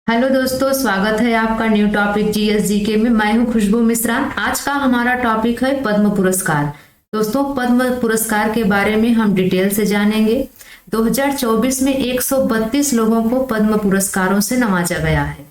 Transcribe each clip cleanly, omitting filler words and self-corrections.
Hello दोस्तों, स्वागत है आपका न्यू टॉपिक जीएसजीके में। मैं हूं खुशबू मिश्रा। आज का हमारा टॉपिक है पद्म पुरस्कार। दोस्तों, पद्म पुरस्कार के बारे में हम डिटेल से जानेंगे। 2024 में 132 लोगों को पद्म पुरस्कारों से नवाजा गया है।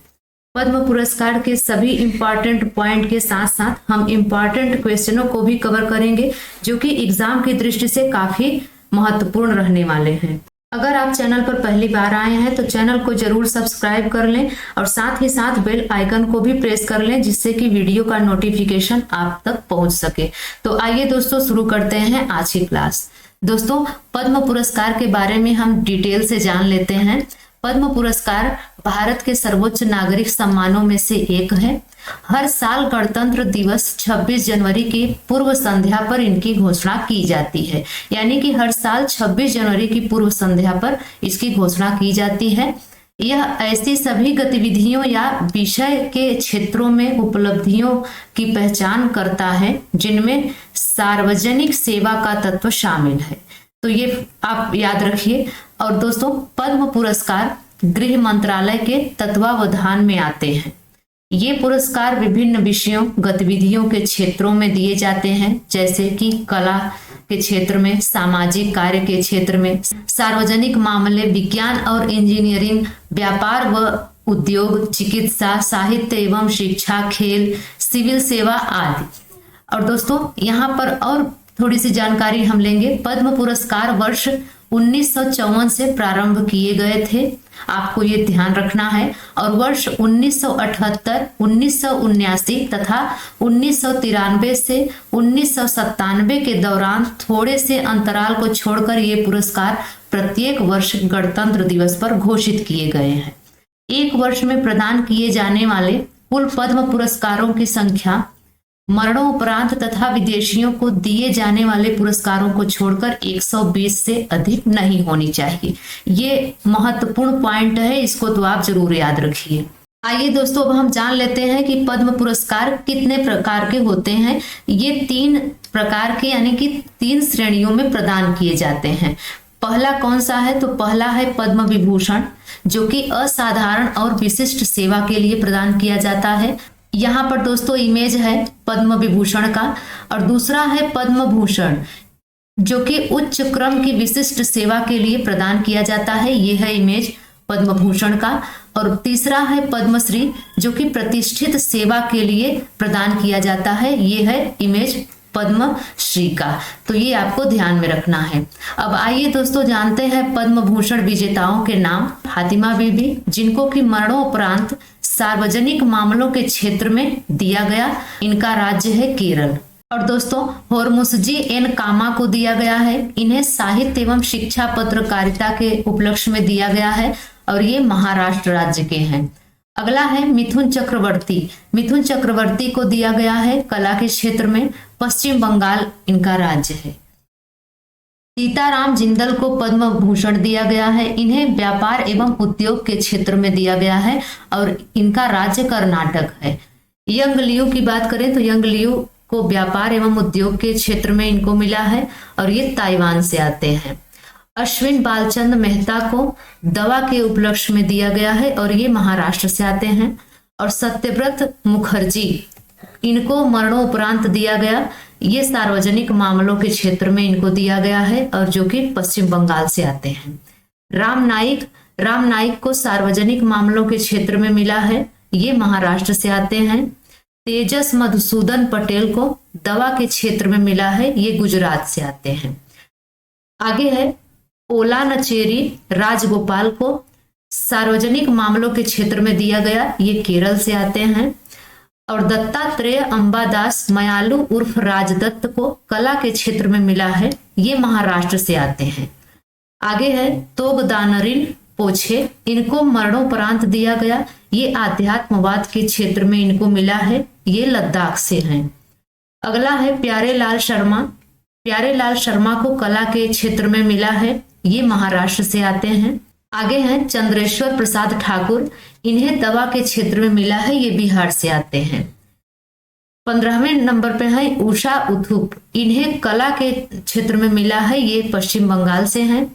पद्म पुरस्कार के सभी इंपॉर्टेंट पॉइंट के साथ साथ हम इंपॉर्टेंट क्वेश्चनों को भी कवर करेंगे, जो कि एग्जाम की दृष्टि से काफी महत्वपूर्ण रहने वाले हैं। अगर आप चैनल पर पहली बार आए हैं तो चैनल को जरूर सब्सक्राइब कर लें और साथ ही साथ बेल आइकन को भी प्रेस कर लें, जिससे कि वीडियो का नोटिफिकेशन आप तक पहुंच सके। तो आइए दोस्तों, शुरू करते हैं आज की क्लास। दोस्तों, पद्म पुरस्कार के बारे में हम डिटेल से जान लेते हैं। पद्म पुरस्कार भारत के सर्वोच्च नागरिक सम्मानों में से एक है। हर साल गणतंत्र दिवस 26 जनवरी की पूर्व संध्या पर इनकी घोषणा की जाती है। यानी कि हर साल 26 जनवरी की पूर्व संध्या पर इसकी घोषणा की जाती है। यह ऐसी सभी गतिविधियों या विषय के क्षेत्रों में उपलब्धियों की पहचान करता है जिनमें सार्वजनिक सेवा का तत्व शामिल है। तो ये आप याद रखिए। और दोस्तों, पद्म पुरस्कार गृह मंत्रालय के तत्वावधान में आते हैं। ये पुरस्कार विभिन्न विषयों गतिविधियों के क्षेत्रों में दिए जाते हैं, जैसे कि कला के क्षेत्र में, सामाजिक कार्य के क्षेत्र में, सार्वजनिक मामले, विज्ञान और इंजीनियरिंग, व्यापार व उद्योग, चिकित्सा, साहित्य एवं शिक्षा, खेल, सिविल सेवा आदि। और दोस्तों, यहाँ पर और थोड़ी सी जानकारी हम लेंगे। पद्म पुरस्कार वर्ष 1954 से प्रारंभ किए गए थे, आपको ये ध्यान रखना है। और वर्ष 1978, 1979 तथा 1993 से 1997 के दौरान थोड़े से अंतराल को छोड़कर ये पुरस्कार प्रत्येक वर्ष गणतंत्र दिवस पर घोषित किए गए हैं। एक वर्ष में प्रदान किए जाने वाले कुल पद्म पुरस्कारों की संख्या मरणोपरांत तथा विदेशियों को दिए जाने वाले पुरस्कारों को छोड़कर 120 से अधिक नहीं होनी चाहिए। ये महत्वपूर्ण पॉइंट है, इसको तो आप जरूर याद रखिए। आइए दोस्तों, अब हम जान लेते हैं कि पद्म पुरस्कार कितने प्रकार के होते हैं। ये 3 प्रकार के यानी कि 3 श्रेणियों में प्रदान किए जाते हैं। पहला कौन सा है? तो पहला है पद्म विभूषण, जो कि असाधारण और विशिष्ट सेवा के लिए प्रदान किया जाता है। यहाँ पर दोस्तों इमेज है पद्म विभूषण का। और दूसरा है पद्म भूषण, जो कि उच्च क्रम की विशिष्ट सेवा के लिए प्रदान किया जाता है। ये है इमेज पद्म भूषण का। और तीसरा है पद्मश्री, जो कि प्रतिष्ठित सेवा के लिए प्रदान किया जाता है। ये है इमेज पद्मश्री का। तो ये आपको ध्यान में रखना है। अब आइए दोस्तों, जानते हैं पद्म भूषण विजेताओं के नाम। फातिमा बीबी, जिनको कि मरणोपरांत सार्वजनिक मामलों के क्षेत्र में दिया गया, इनका राज्य है केरल। और दोस्तों, होरमुसजी एन कामा को दिया गया है, इन्हें साहित्य एवं शिक्षा पत्रकारिता के उपलक्ष्य में दिया गया है और ये महाराष्ट्र राज्य के हैं। अगला है मिथुन चक्रवर्ती। मिथुन चक्रवर्ती को दिया गया है कला के क्षेत्र में, पश्चिम बंगाल इनका राज्य है। सीताराम जिंदल को पद्म भूषण दिया गया है, इन्हें व्यापार एवं उद्योग के क्षेत्र में दिया गया है और इनका राज्य कर्नाटक है। यंग लियू की बात करें तो यंग लियू को व्यापार एवं उद्योग के क्षेत्र में इनको मिला है और ये ताइवान से आते हैं। अश्विन बालचंद मेहता को दवा के उपलक्ष्य में दिया गया है और ये महाराष्ट्र से आते हैं। और सत्यव्रत मुखर्जी, इनको मरणोपरांत दिया गया, ये सार्वजनिक मामलों के क्षेत्र में इनको दिया गया है और जो कि पश्चिम बंगाल से आते हैं। राम नाइक को सार्वजनिक मामलों के क्षेत्र में मिला है, ये महाराष्ट्र से आते हैं। तेजस मधुसूदन पटेल को दवा के क्षेत्र में मिला है, ये गुजरात से आते हैं। आगे है ओला नचेरी राजगोपाल को सार्वजनिक मामलों के क्षेत्र में दिया गया, ये केरल से आते हैं। और दत्तात्रेय अंबादास मयालू उर्फ राजदत्त को कला के क्षेत्र में मिला है, ये महाराष्ट्र से आते हैं। आगे है तोगदानरिन पोछे, इनको मरणोपरांत दिया गया, ये आध्यात्मवाद के क्षेत्र में इनको मिला है, ये लद्दाख से हैं। अगला है प्यारेलाल शर्मा। प्यारेलाल शर्मा को कला के क्षेत्र में मिला है, ये महाराष्ट्र से आते हैं। आगे हैं चंद्रेश्वर प्रसाद ठाकुर, इन्हें दवा के क्षेत्र में मिला है, ये बिहार से आते हैं। 15वें नंबर पे है उषा उथुप, इन्हें कला के क्षेत्र में मिला है, ये पश्चिम बंगाल से हैं।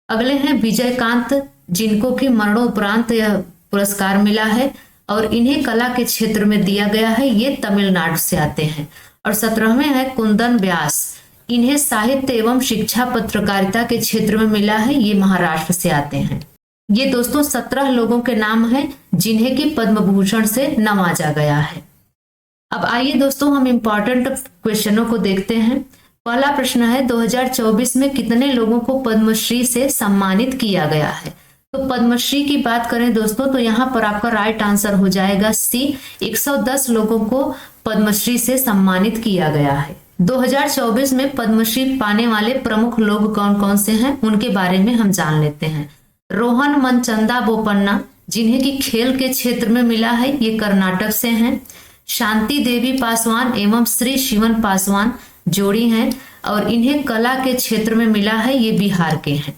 अगले हैं विजयकांत, जिनको कि मरणोपरांत यह पुरस्कार मिला है और इन्हें कला के क्षेत्र में दिया गया है, ये तमिलनाडु से आते हैं। और 17वें है कुंदन व्यास, इन्हें साहित्य एवं शिक्षा पत्रकारिता के क्षेत्र में मिला है, ये महाराष्ट्र से आते हैं। ये दोस्तों 17 लोगों के नाम हैं जिन्हें कि पद्म भूषण से नवाजा गया है। अब आइए दोस्तों हम इम्पोर्टेंट क्वेश्चनों को देखते हैं। पहला प्रश्न है 2024 में कितने लोगों को पद्मश्री से सम्मानित किया गया है। तो पद्मश्री की बात करें दोस्तों तो यहाँ पर आपका राइट आंसर हो जाएगा सी, 110 लोगों को पद्मश्री से सम्मानित किया गया है। 2024 में पद्मश्री पाने वाले प्रमुख लोग कौन कौन से हैं उनके बारे में हम जान लेते हैं। रोहन मनचंदा बोपन्ना, जिन्हें कि खेल के क्षेत्र में मिला है, ये कर्नाटक से हैं। शांति देवी पासवान एवं श्री शिवन पासवान जोड़ी हैं और इन्हें कला के क्षेत्र में मिला है, ये बिहार के हैं।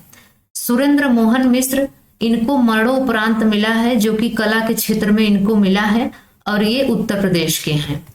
सुरेंद्र मोहन मिश्र, इनको मरणोपरांत मिला है जो कि कला के क्षेत्र में इनको मिला है और ये उत्तर प्रदेश के हैं।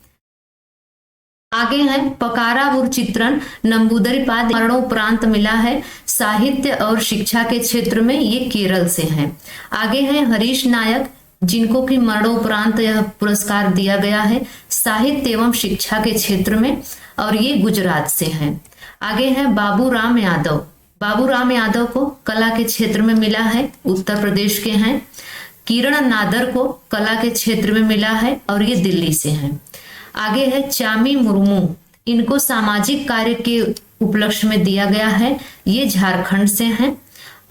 आगे है पकारावुर चित्रण नंबूदरीपाद, मरणोपरांत मिला है साहित्य और शिक्षा के क्षेत्र में, ये केरल से हैं। आगे है हरीश नायक, जिनको कि मरणोपरांत यह पुरस्कार दिया गया है साहित्य एवं शिक्षा के क्षेत्र में और ये गुजरात से हैं। आगे है बाबूराम यादव, बाबूराम यादव को कला के क्षेत्र में मिला है, उत्तर प्रदेश के हैं। किरण नादर को कला के क्षेत्र में मिला है और ये दिल्ली से हैं। आगे है चामी मुर्मू, इनको सामाजिक कार्य के उपलक्ष्य में दिया गया है, ये झारखंड से हैं।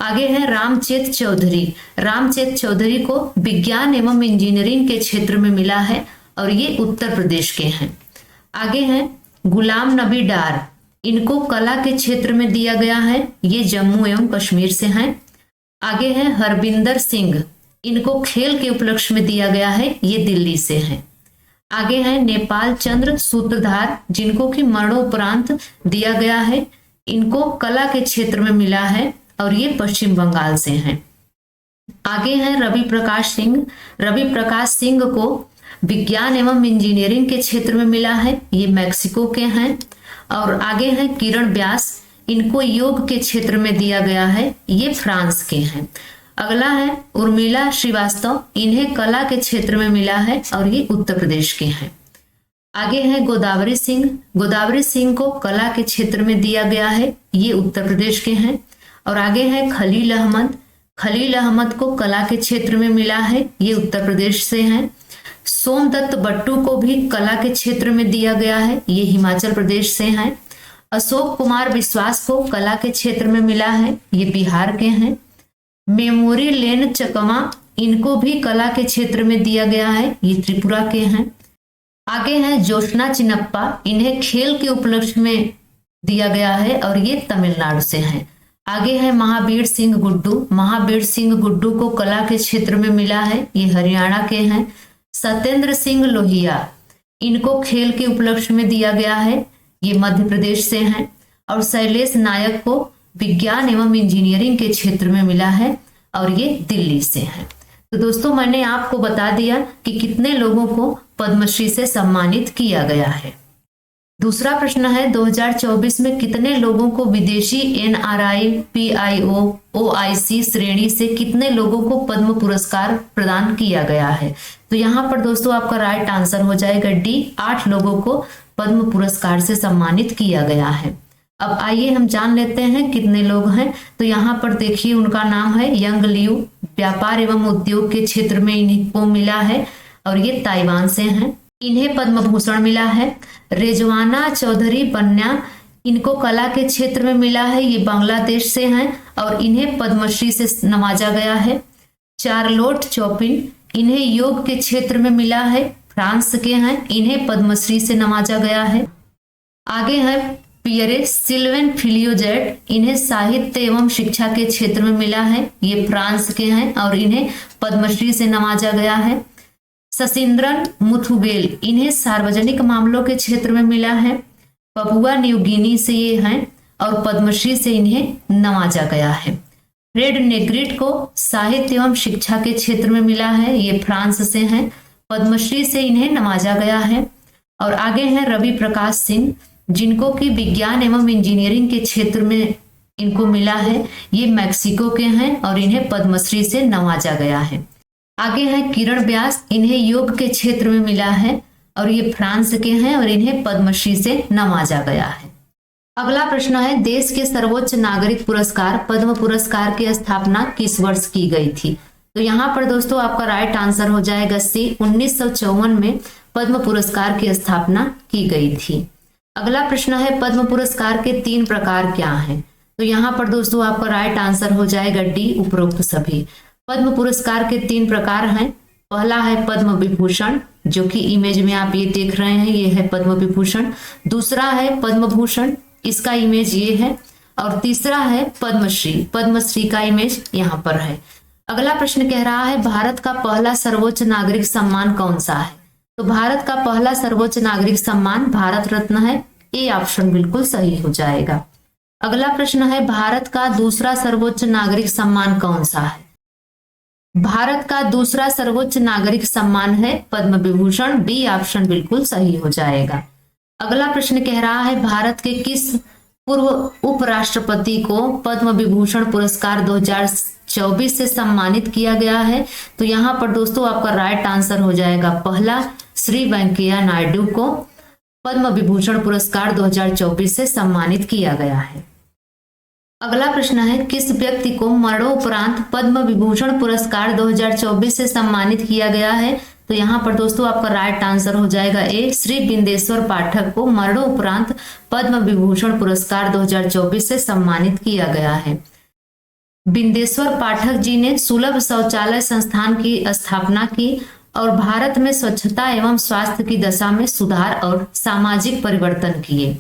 आगे है रामचेत चौधरी, रामचेत चौधरी को विज्ञान एवं इंजीनियरिंग के क्षेत्र में मिला है और ये उत्तर प्रदेश के हैं। आगे है गुलाम नबी डार, इनको कला के क्षेत्र में दिया गया है, ये जम्मू एवं कश्मीर से हैं। आगे है हरबिंदर सिंह, इनको खेल के उपलक्ष्य में दिया गया है, ये दिल्ली से हैं। आगे है नेपाल चंद्र सूत्रधार, जिनको कि मरणोपरांत दिया गया है, इनको कला के क्षेत्र में मिला है और ये पश्चिम बंगाल से हैं। आगे हैं रवि प्रकाश सिंह, रवि प्रकाश सिंह को विज्ञान एवं इंजीनियरिंग के क्षेत्र में मिला है, ये मैक्सिको के हैं। और आगे हैं किरण व्यास, इनको योग के क्षेत्र में दिया गया है, ये फ्रांस के हैं। अगला है उर्मिला श्रीवास्तव, इन्हें कला के क्षेत्र में मिला है और ये उत्तर प्रदेश के हैं। आगे है गोदावरी सिंह, गोदावरी सिंह को कला के क्षेत्र में दिया गया है, ये उत्तर प्रदेश के हैं। और आगे है खलील अहमद, खलील अहमद को कला के क्षेत्र में मिला है, ये उत्तर प्रदेश से हैं। सोमदत्त बट्टू को भी कला के क्षेत्र में दिया गया है, ये हिमाचल प्रदेश से हैं। अशोक कुमार विश्वास को कला के क्षेत्र में मिला है, ये बिहार के हैं। मेमोरी लेन चकमा, इनको भी कला के क्षेत्र में दिया गया है, ये त्रिपुरा के हैं। आगे हैं ज्योत्सना चिनप्पा, इन्हें खेल के उपलक्ष्य में दिया गया है और ये तमिलनाडु से हैं। आगे है महावीर सिंह गुड्डू, महावीर सिंह गुड्डू को कला के क्षेत्र में मिला है, ये हरियाणा के हैं। सत्येंद्र सिंह लोहिया, इनको खेल के उपलक्ष्य में दिया गया है, ये मध्य प्रदेश से हैं। और शैलेश नायक को विज्ञान एवं इंजीनियरिंग के क्षेत्र में मिला है और ये दिल्ली से हैं। तो दोस्तों मैंने आपको बता दिया कि कितने लोगों को पद्मश्री से सम्मानित किया गया है। दूसरा प्रश्न है 2024 में कितने लोगों को विदेशी NRI, PIO, OIC श्रेणी से कितने लोगों को पद्म पुरस्कार प्रदान किया गया है। तो यहाँ पर दोस्तों आपका राइट आंसर हो जाएगा डी, 8 लोगों को पद्म पुरस्कार से सम्मानित किया गया है। अब आइए हम जान लेते हैं कितने लोग हैं। तो यहाँ पर देखिए उनका नाम है यंग लियू, व्यापार एवं उद्योग के क्षेत्र में इनको मिला है और ये ताइवान से हैं। इन्हें पद्म भूषण मिला है। रिजवाना चौधरी बन्या, इनको कला के क्षेत्र में मिला है, ये बांग्लादेश से हैं और इन्हें पद्मश्री से नवाजा गया है। चार्लोट चौपिन, इन्हें योग के क्षेत्र में मिला है, फ्रांस के हैं, इन्हें पद्मश्री से नवाजा गया है। आगे है पियरे सिल्वेन फिलियोजेट, इन्हें साहित्य एवं शिक्षा के क्षेत्र में मिला है, ये फ्रांस के हैं और इन्हें पद्मश्री से नवाजा गया है। ससिंद्रन मुथुगेल, इन्हें सार्वजनिक मामलों के क्षेत्र में मिला है, पपुआ न्यू गिनी से ये हैं और पद्मश्री से इन्हें नवाजा गया है। फ्रेड नेग्रिट को साहित्य एवं शिक्षा के क्षेत्र में मिला है, ये फ्रांस से हैं, पद्मश्री से इन्हें नवाजा गया है। और आगे हैं रवि प्रकाश सिंह, जिनको कि विज्ञान एवं इंजीनियरिंग के क्षेत्र में इनको मिला है, ये मैक्सिको के हैं और इन्हें पद्मश्री से नवाजा गया है। आगे है किरण व्यास, इन्हें योग के क्षेत्र में मिला है और ये फ्रांस के हैं और इन्हें पद्मश्री से नवाजा गया है। अगला प्रश्न है देश के सर्वोच्च नागरिक पुरस्कार पद्म पुरस्कार की स्थापना किस वर्ष की गई थी? तो यहाँ पर दोस्तों आपका राइट आंसर हो जाएगा सी, 1954 में पद्म पुरस्कार की स्थापना की गई थी। अगला प्रश्न है पद्म पुरस्कार के 3 प्रकार क्या हैं? तो यहाँ पर दोस्तों आपका राइट आंसर हो जाएगा डी, उपरोक्त सभी। पद्म पुरस्कार के 3 प्रकार हैं। पहला है पद्म विभूषण, जो कि इमेज में आप ये देख रहे हैं, ये है पद्म विभूषण। दूसरा है पद्म भूषण, इसका इमेज ये है। और तीसरा है पद्मश्री, पद्मश्री का इमेज यहाँ पर है। अगला प्रश्न कह रहा है भारत का पहला सर्वोच्च नागरिक सम्मान कौन सा है? तो भारत का पहला सर्वोच्च नागरिक सम्मान भारत रत्न है, ए ऑप्शन बिल्कुल सही हो जाएगा। अगला प्रश्न है भारत का दूसरा सर्वोच्च नागरिक सम्मान कौन सा है? भारत का दूसरा सर्वोच्च नागरिक सम्मान है पद्म विभूषण, बी ऑप्शन बिल्कुल सही हो जाएगा। अगला प्रश्न कह रहा है भारत के किस पूर्व उपराष्ट्रपति को पद्म विभूषण पुरस्कार 2024 से सम्मानित किया गया है? तो यहाँ पर दोस्तों आपका राइट आंसर हो जाएगा पहला, श्री वेंकैया नायडू को पद्म विभूषण पुरस्कार 2024 से सम्मानित किया गया है। अगला प्रश्न है किस व्यक्ति को मरणोपरांत पद्म विभूषण पुरस्कार 2024 से सम्मानित किया गया है? तो यहाँ पर दोस्तों आपका राइट आंसर हो जाएगा ए, श्री बिंदेश्वर पाठक को मरणोपरांत पद्म विभूषण पुरस्कार 2024 से सम्मानित किया गया है। बिंदेश्वर पाठक जी ने सुलभ शौचालय संस्थान की स्थापना की और भारत में स्वच्छता एवं स्वास्थ्य की दशा में सुधार और सामाजिक परिवर्तन किए।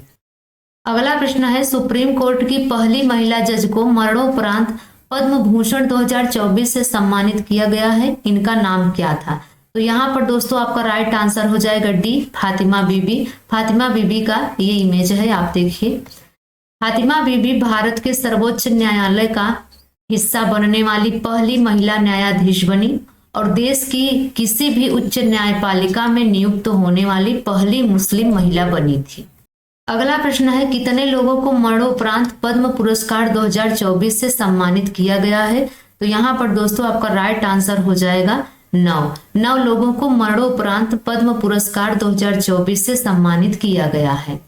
अगला प्रश्न है सुप्रीम कोर्ट की पहली महिला जज को मरणोपरांत पद्म भूषण 2024 से सम्मानित किया गया है, इनका नाम क्या था? तो यहाँ पर दोस्तों आपका राइट आंसर हो जाएगा डी, फातिमा बीबी। फातिमा बीबी का ये इमेज है, आप देखिए। फातिमा बीबी भारत के सर्वोच्च न्यायालय का हिस्सा बनने वाली पहली महिला न्यायाधीश बनी और देश की किसी भी उच्च न्यायपालिका में नियुक्त होने वाली पहली मुस्लिम महिला बनी थी। अगला प्रश्न है कितने लोगों को मरणोपरांत पद्म पुरस्कार 2024 से सम्मानित किया गया है? तो यहाँ पर दोस्तों आपका राइट आंसर हो जाएगा 9 लोगों को मरणोपरांत पद्म पुरस्कार 2024 से सम्मानित किया गया है।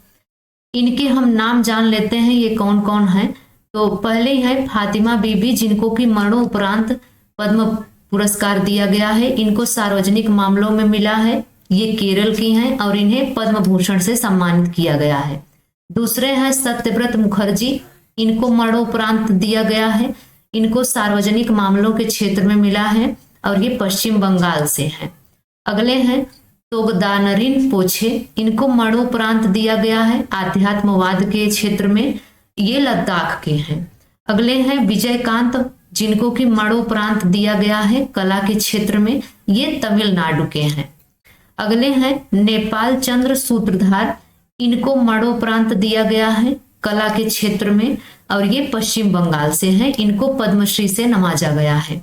इनके हम नाम जान लेते हैं, ये कौन कौन हैं। तो पहले है फातिमा बीबी, जिनको कि मरणोपरांत पद्म पुरस्कार दिया गया है। इनको सार्वजनिक मामलों में मिला है, ये केरल की हैं और इन्हें पद्म भूषण से सम्मानित किया गया है। दूसरे हैं सत्यव्रत मुखर्जी, इनको मरणोपरांत दिया गया है। इनको सार्वजनिक मामलों के क्षेत्र में मिला है और ये पश्चिम बंगाल से हैं। अगले हैं तोगदानरिन पोछे, इनको मरणोपरांत दिया गया है आध्यात्मवाद के क्षेत्र में, ये लद्दाख के हैं। अगले हैं विजयकांत, जिनको कि मरणोपरांत दिया गया है कला के क्षेत्र में, ये तमिलनाडु के हैं। अगले हैं नेपाल चंद्र सूत्रधार, इनको मरणोपरांत दिया गया है कला के क्षेत्र में और ये पश्चिम बंगाल से हैं, इनको पद्मश्री से नवाजा गया है।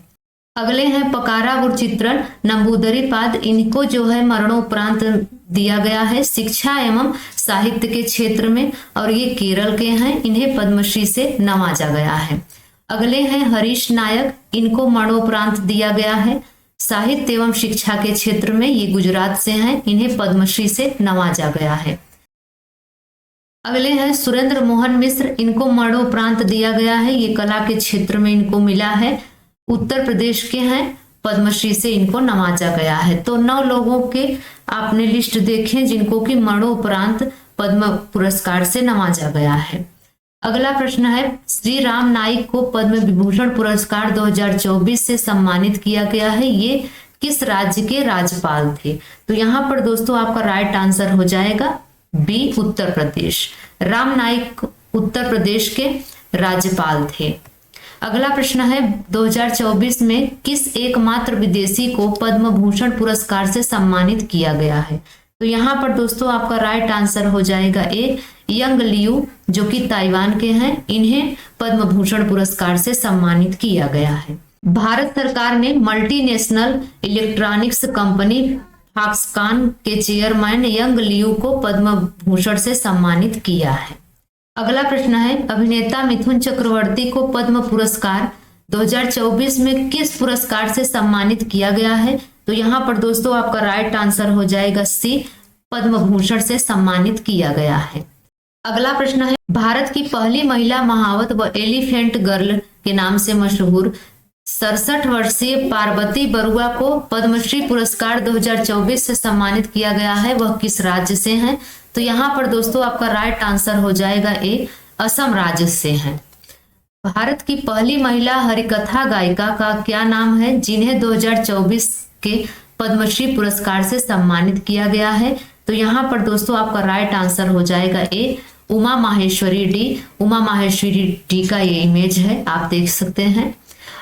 अगले हैं पकारा गुरचित्रन नंबूदरीपाद, इनको जो है मरणोपरांत दिया गया है शिक्षा एवं साहित्य के क्षेत्र में और ये केरल के हैं, इन्हें पद्मश्री से नवाजा गया है। अगले हैं हरीश नायक, इनको मरणोपरांत दिया गया है साहित्य एवं शिक्षा के क्षेत्र में, ये गुजरात से हैं, इन्हें पद्मश्री से नवाजा गया है। अगले हैं सुरेंद्र मोहन मिश्र, इनको मरणोपरांत दिया गया है, ये कला के क्षेत्र में इनको मिला है, उत्तर प्रदेश के हैं, पद्मश्री से इनको नवाजा गया है। तो 9 लोगों के आपने लिस्ट देखें जिनको कि मरणोपरांत पद्म पुरस्कार से नवाजा गया है। अगला प्रश्न है श्री राम नाईक को पद्म विभूषण पुरस्कार 2024 से सम्मानित किया गया है, ये किस राज्य के राज्यपाल थे? तो यहाँ पर दोस्तों आपका राइट आंसर हो जाएगा बी, उत्तर प्रदेश। राम नाईक उत्तर प्रदेश के राज्यपाल थे। अगला प्रश्न है 2024 में किस एकमात्र विदेशी को पद्म भूषण पुरस्कार से सम्मानित किया गया है? तो यहाँ पर दोस्तों आपका राइट आंसर हो जाएगा ए, यंग लियू, जो कि ताइवान के हैं, इन्हें पद्म भूषण पुरस्कार से सम्मानित किया गया है। भारत सरकार ने मल्टीनेशनल इलेक्ट्रॉनिक्स कंपनी फॉक्सकॉन के चेयरमैन यंग लियू को पद्म भूषण से सम्मानित किया है। अगला प्रश्न है अभिनेता मिथुन चक्रवर्ती को पद्म पुरस्कार 2024 में किस पुरस्कार से सम्मानित किया गया है? तो यहाँ पर दोस्तों आपका राइट आंसर हो जाएगा सी, पद्म भूषण से सम्मानित किया गया है। अगला प्रश्न है, भारत की पहली महिला महावत व एलिफेंट गर्ल के नाम से मशहूर 67 वर्षीय पार्वती बरुआ को पद्मश्री पुरस्कार 2024 से सम्मानित किया गया है, वह किस राज्य से हैं? तो यहाँ पर दोस्तों आपका राइट आंसर हो जाएगा ए, असम राज्य से हैं। भारत की पहली महिला हरिकथा गायिका का क्या नाम है जिन्हें 2024 के पद्मश्री पुरस्कार से सम्मानित किया गया है? तो यहाँ पर दोस्तों आपका राइट आंसर हो जाएगा ए, उमा माहेश्वरी डी। उमा माहेश्वरी डी का ये इमेज है, आप देख सकते हैं।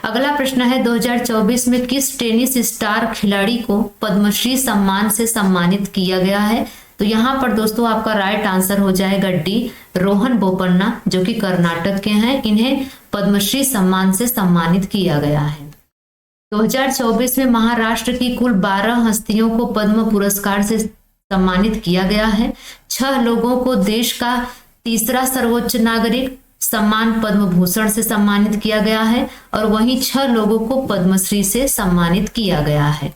अगला प्रश्न है, 2024 में किस टेनिस स्टार खिलाड़ी को पद्मश्री सम्मान से सम्मानित किया गया है? तो यहाँ पर दोस्तों आपका राइट आंसर हो जाएगा डी, रोहन बोपन्ना, जो कि कर्नाटक के हैं। इन्हें पद्मश्री सम्मान से सम्मानित किया गया है। 2024 में महाराष्ट्र की कुल 12 हस्तियों को पद्म पुरस्कार से सम्मानित किया गया है। 6 लोगों को देश का तीसरा सर्वोच्च नागरिक सम्मान पद्म भूषण से सम्मानित किया गया है और वहीं 6 लोगों को पद्मश्री से सम्मानित किया गया है।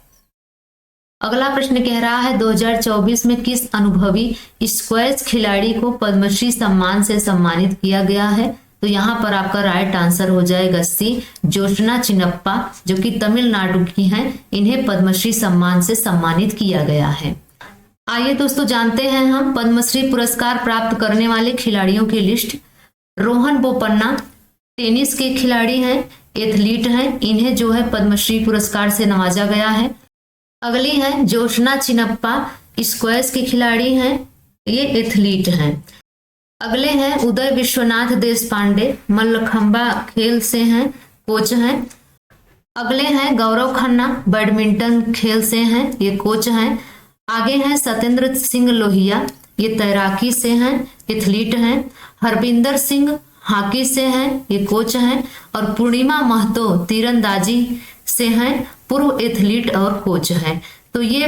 अगला प्रश्न कह रहा है, 2024 में किस अनुभवी स्क्वैश खिलाड़ी को पद्मश्री सम्मान से सम्मानित किया गया है? तो यहाँ पर आपका राइट आंसर हो जाएगा सी, जोशना चिनप्पा, जो कि तमिलनाडु की हैं। इन्हें पद्मश्री सम्मान से सम्मानित किया गया है। आइए दोस्तों जानते हैं हम पद्मश्री पुरस्कार प्राप्त करने वाले खिलाड़ियों की लिस्ट। रोहन बोपन्ना टेनिस के खिलाड़ी हैं, एथलीट हैं। इन्हें जो है पद्मश्री पुरस्कार से नवाजा गया है। अगली है जोशना चिनप्पा, स्क्वैश के खिलाड़ी हैं, ये एथलीट हैं। अगले हैं उदय विश्वनाथ देशपांडे, मल्लखंबा खेल से हैं, कोच हैं। अगले हैं गौरव खन्ना, बैडमिंटन खेल से हैं, ये कोच हैं। आगे हैं सत्येंद्र सिंह लोहिया, ये तैराकी से हैं, एथलीट हैं। हरविंदर सिंह हॉकी से हैं, ये कोच हैं। और पूर्णिमा महतो तीरंदाजी से हैं, पूर्व एथलीट और कोच हैं। तो ये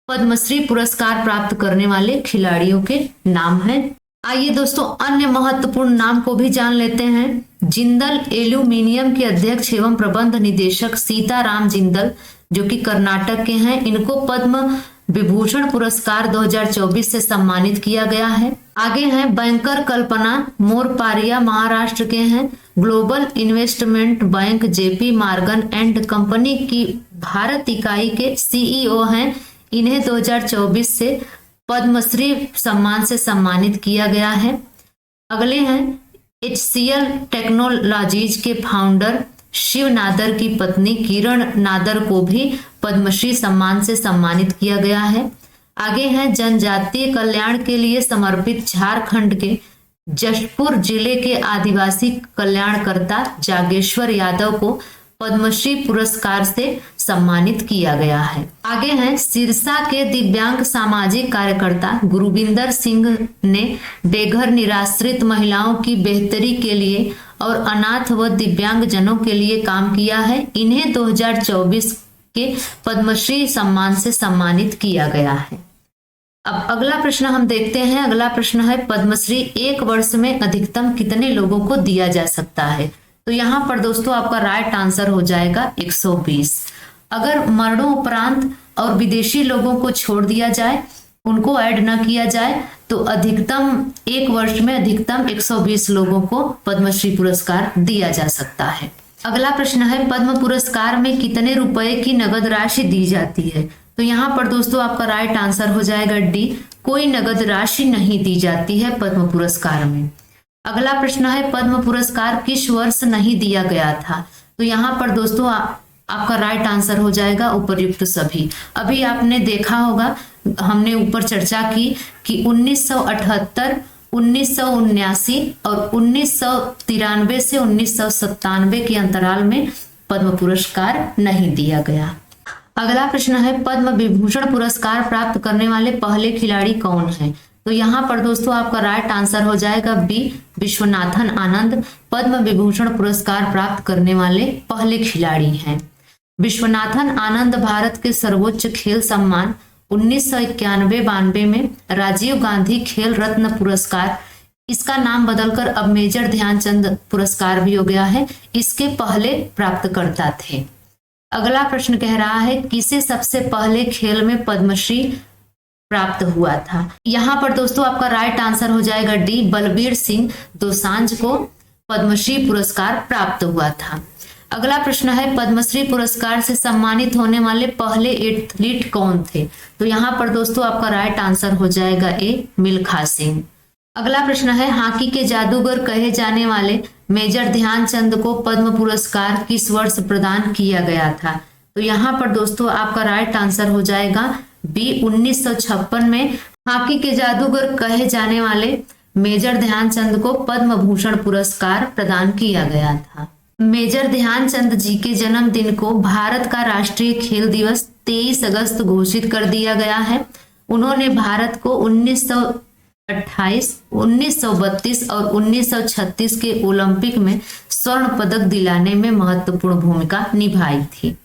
पद्मश्री पुरस्कार प्राप्त करने वाले खिलाड़ियों के नाम हैं। आइए दोस्तों अन्य महत्वपूर्ण नाम को भी जान लेते हैं। जिंदल एल्यूमिनियम के अध्यक्ष एवं प्रबंध निदेशक सीताराम जिंदल, जो कि कर्नाटक के हैं, इनको पद्म विभूषण पुरस्कार 2024 से सम्मानित किया गया है। आगे हैं बैंकर कल्पना मोरपारिया, महाराष्ट्र के हैं, global investment bank JP Morgan and company की भारत इकाई के सीईओ हैं। इन्हें 2024 से पद्मश्री सम्मान से सम्मानित किया गया है। अगले हैं HCL टेक्नोलॉजीज के फाउंडर शिव नादर की पत्नी किरण नादर को भी पद्मश्री सम्मान से सम्मानित किया गया है। आगे हैं जनजातीय कल्याण के लिए समर्पित झारखंड के जशपुर जिले के आदिवासी कल्याणकर्ता जागेश्वर यादव को पद्मश्री पुरस्कार से सम्मानित किया गया है। आगे हैं सिरसा के दिव्यांग सामाजिक कार्यकर्ता गुरुविंदर सिंह ने बेघर निराश्रित महिलाओं की बेहतरी के लिए और अनाथ व दिव्यांग जनों के लिए काम किया है। इन्हें 2024 के पद्मश्री सम्मान से सम्मानित किया गया है। अब अगला प्रश्न हम देखते हैं। अगला प्रश्न है, पद्मश्री एक वर्ष में अधिकतम कितने लोगों को दिया जा सकता है? तो यहाँ पर दोस्तों आपका राइट आंसर हो जाएगा 120। अगर मरणोपरांत और विदेशी लोगों को छोड़ दिया जाए, उनको ऐड न किया जाए, तो अधिकतम एक वर्ष में अधिकतम 120 लोगों को पद्मश्री पुरस्कार दिया जा सकता है। अगला प्रश्न है, पद्म पुरस्कार में कितने रुपए की नगद राशि दी जाती है? तो यहाँ पर दोस्तों आपका राइट आंसर हो जाएगा डी, कोई नगद राशि नहीं दी जाती है पद्म पुरस्कार में। अगला प्रश्न है, पद्म पुरस्कार किस वर्ष नहीं दिया गया था? तो यहाँ पर दोस्तों आपका राइट आंसर हो जाएगा उपर्युक्त सभी। अभी आपने देखा होगा, हमने ऊपर चर्चा की कि 1978, 1979 और 1993 से 1997 के अंतराल में पद्म पुरस्कार नहीं दिया गया। अगला प्रश्न है, पद्म विभूषण पुरस्कार प्राप्त करने वाले पहले खिलाड़ी कौन हैं? तो यहाँ पर दोस्तों आपका राइट आंसर हो जाएगा बी, विश्वनाथन आनंद पद्म विभूषण पुरस्कार प्राप्त करने वाले पहले खिलाड़ी हैं। विश्वनाथन आनंद भारत के सर्वोच्च खेल सम्मान 1991-92 में राजीव गांधी खेल रत्न पुरस्कार इसका नाम बदलकर अब मेजर ध्यानचंद पुरस्कार भी हो गया है। इसके पहले प्राप्तकर्ता थे। अगला प्रश्न कह रहा है किसे सबसे पहले खेल में पद्मश्री प्राप्त हुआ था। यहाँ पर दोस्तों आपका राइट आंसर हो जाएगा डी, बलबीर सिंह दोसांझ को पद्मश्री पुरस्कार प्राप्त हुआ था। अगला प्रश्न है पद्मश्री पुरस्कार से सम्मानित होने वाले पहले एथलीट कौन थे। तो यहाँ पर दोस्तों आपका राइट आंसर हो जाएगा ए, मिल्खा सिंह। अगला प्रश्न है हॉकी के जादूगर कहे जाने वाले मेजर ध्यानचंद को पद्म पुरस्कार किस वर्ष प्रदान किया गया था। तो यहाँ पर दोस्तों आपका राइट आंसर हो जाएगा बी, 1956 में हॉकी के जादूगर कहे जाने वाले मेजर ध्यानचंद को पद्म भूषण पुरस्कार प्रदान किया गया था। मेजर ध्यानचंद जी के जन्मदिन को भारत का राष्ट्रीय खेल दिवस 23 अगस्त घोषित कर दिया गया है। उन्होंने भारत को 1928, 1932 और 1936 के ओलंपिक में स्वर्ण पदक दिलाने में महत्वपूर्ण भूमिका निभाई थी।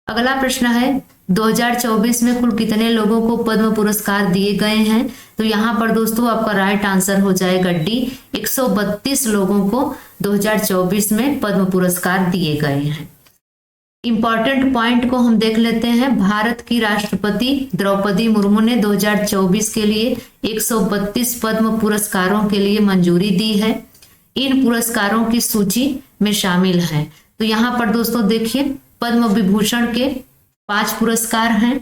अगला प्रश्न है 2024 में कुल कितने लोगों को पद्म पुरस्कार दिए गए हैं। तो यहाँ पर दोस्तों आपका राइट आंसर हो जाएगा डी, 132 लोगों को 2024 में पद्म पुरस्कार दिए गए हैं। इंपॉर्टेंट पॉइंट को हम देख लेते हैं। भारत की राष्ट्रपति द्रौपदी मुर्मू ने 2024 के लिए 132 पद्म पुरस्कारों के लिए मंजूरी दी है। इन पुरस्कारों की सूची में शामिल हैं। तो यहाँ पर दोस्तों देखिए पद्म विभूषण के 5 पुरस्कार हैं,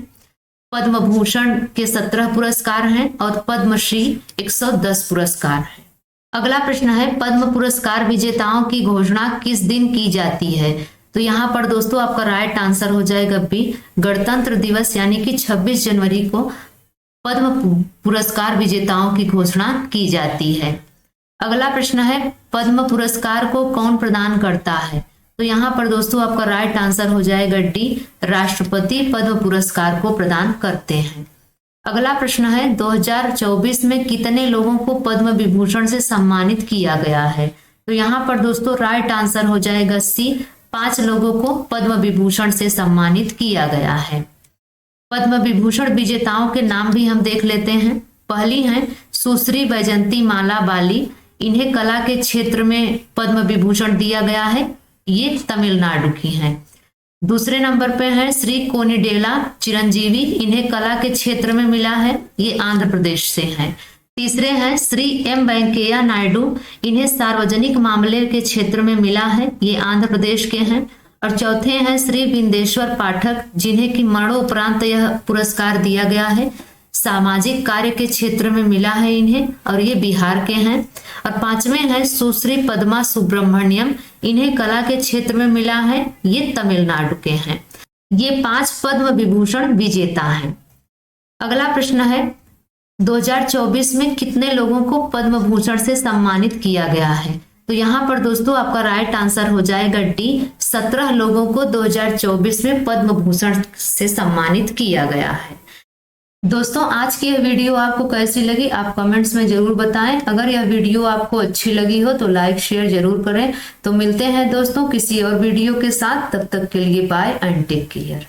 पद्म भूषण के 17 पुरस्कार हैं और पद्मश्री 110 पुरस्कार हैं। अगला प्रश्न है पद्म पुरस्कार विजेताओं की घोषणा किस दिन की जाती है। तो यहाँ पर दोस्तों आपका राइट आंसर हो जाएगा बी, गणतंत्र दिवस यानी कि 26 जनवरी को पद्म पुरस्कार विजेताओं की घोषणा की जाती है। अगला प्रश्न है पद्म पुरस्कार को कौन प्रदान करता है। तो यहाँ पर दोस्तों आपका राइट आंसर हो जाएगा डी, राष्ट्रपति पद्म पुरस्कार को प्रदान करते हैं। अगला प्रश्न है 2024 में कितने लोगों को पद्म विभूषण से सम्मानित किया गया है। तो यहाँ पर दोस्तों राइट आंसर हो जाएगा सी, 5 लोगों को पद्म विभूषण से सम्मानित किया गया है। पद्म विभूषण विजेताओं के नाम भी हम देख लेते हैं। पहली हैं सुश्री वैजंती माला बाली, इन्हें कला के क्षेत्र में पद्म विभूषण दिया गया है, ये तमिलनाडु की हैं। दूसरे नंबर पे है श्री कोनिडेला चिरंजीवी, इन्हें कला के क्षेत्र में मिला है, ये आंध्र प्रदेश से हैं। तीसरे हैं श्री एम वेंकैया नायडू, इन्हें सार्वजनिक मामले के क्षेत्र में मिला है, ये आंध्र प्रदेश के हैं। और चौथे हैं श्री बिंदेश्वर पाठक, जिन्हें कि मरणोपरांत यह पुरस्कार दिया गया है, सामाजिक कार्य के क्षेत्र में मिला है इन्हें, और ये बिहार के हैं। और पांचवें हैं सुश्री पद्मा सुब्रमण्यम, इन्हें कला के क्षेत्र में मिला है, ये तमिलनाडु के हैं। ये 5 पद्म विभूषण विजेता हैं। अगला प्रश्न है 2024 में कितने लोगों को पद्म भूषण से सम्मानित किया गया है। तो यहाँ पर दोस्तों आपका राइट आंसर हो जाएगा डी, 17 लोगों को 2024 में पद्म भूषण से सम्मानित किया गया है। दोस्तों आज की यह वीडियो आपको कैसी लगी आप कमेंट्स में जरूर बताएं। अगर यह वीडियो आपको अच्छी लगी हो तो लाइक शेयर जरूर करें। तो मिलते हैं दोस्तों किसी और वीडियो के साथ, तब तक के लिए बाय एंड टेक केयर।